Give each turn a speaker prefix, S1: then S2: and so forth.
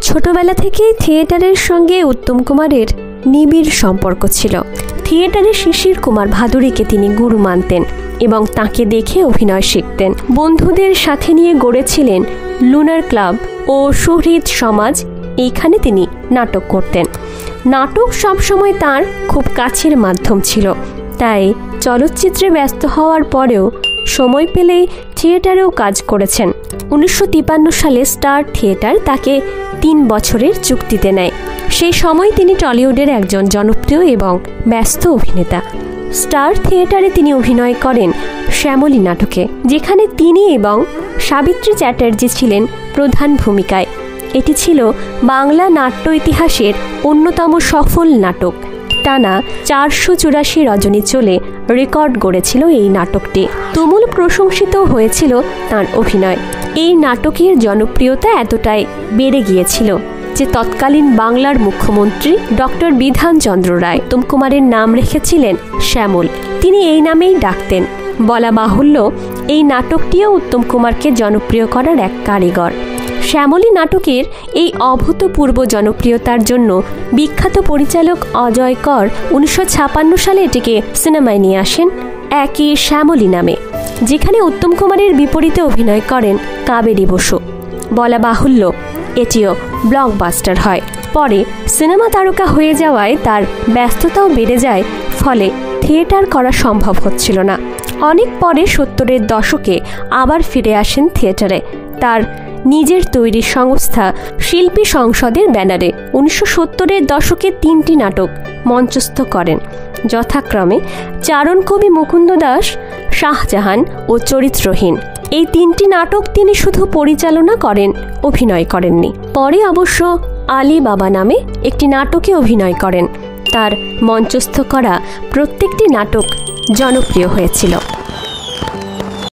S1: ছোটবেলা থেকেই থিয়েটারের সঙ্গে উত্তম কুমারের নিবিড় সম্পর্ক ছিল। থিয়েটারে শিশির কুমার ভাদুড়ীকে তিনি গুরু মানতেন এবং তাকে দেখে অভিনয় শিখতেন। বন্ধুদের সাথে নিয়ে গড়েছিলেন লুনার ক্লাব ও সুহৃদ সমাজ। এইখানে তিনি নাটক করতেন। নাটক সবসময় তার খুব কাছের মাধ্যম ছিল, তাই চলচ্চিত্রে ব্যস্ত হওয়ার পরেও সময় পেলেই থিয়েটারেও কাজ করেছেন। 1953 সালে স্টার থিয়েটার তাকে 3 বছরের চুক্তিতে নেয়। সেই সময় তিনি টলিউডের একজন জনপ্রিয় এবং ব্যস্ত অভিনেতা। স্টার থিয়েটারে তিনি অভিনয় করেন শ্যামলী নাটকে, যেখানে তিনি এবং সাবিত্রী চ্যাটার্জি ছিলেন প্রধান ভূমিকায়। এটি ছিল বাংলা নাট্য ইতিহাসের অন্যতম সফল নাটক। টানা 484 রজনী চলে রেকর্ড গড়েছিল এই নাটকটি। তুমুল প্রশংসিত হয়েছিল তার অভিনয়। এই নাটকের জনপ্রিয়তা এতটাই বেড়ে গিয়েছিল যে তৎকালীন বাংলার মুখ্যমন্ত্রী ডক্টর বিধানচন্দ্র রায় উত্তম কুমারের নাম রেখেছিলেন শ্যামল। তিনি এই নামেই ডাকতেন। বলা বাহুল্য, এই নাটকটিও উত্তম কুমারকে জনপ্রিয় করার এক কারিগর। শ্যামলী নাটকের এই অভূতপূর্ব জনপ্রিয়তার জন্য বিখ্যাত পরিচালক অজয় কর 1956 সালে এটিকে সিনেমায় নিয়ে আসেন একই শ্যামলী নামে, যেখানে উত্তম কুমারের বিপরীতে অভিনয় করেন কাবেরী বসু। বলা বাহুল্য, এটিও ব্লকবাস্টার হয়। পরে সিনেমা তারকা হয়ে যাওয়ায় তার ব্যস্ততাও বেড়ে যায়, ফলে থিয়েটার করা সম্ভব হচ্ছিল না। অনেক পরে 70-এর দশকে আবার ফিরে আসেন থিয়েটারে তার নিজের তৈরি সংস্থা শিল্পী সংসদের ব্যানারে। 1970-এর দশকে 3টি নাটক মঞ্চস্থ করেন, যথাক্রমে চারণ কবি মুকুন্দ দাস, শাহজাহান ও চরিত্রহীন। এই 3টি নাটক তিনি শুধু পরিচালনা করেন, অভিনয় করেননি। পরে অবশ্য আলী বাবা নামে একটি নাটকে অভিনয় করেন। তার মঞ্চস্থ করা প্রত্যেকটি নাটক জনপ্রিয় হয়েছিল।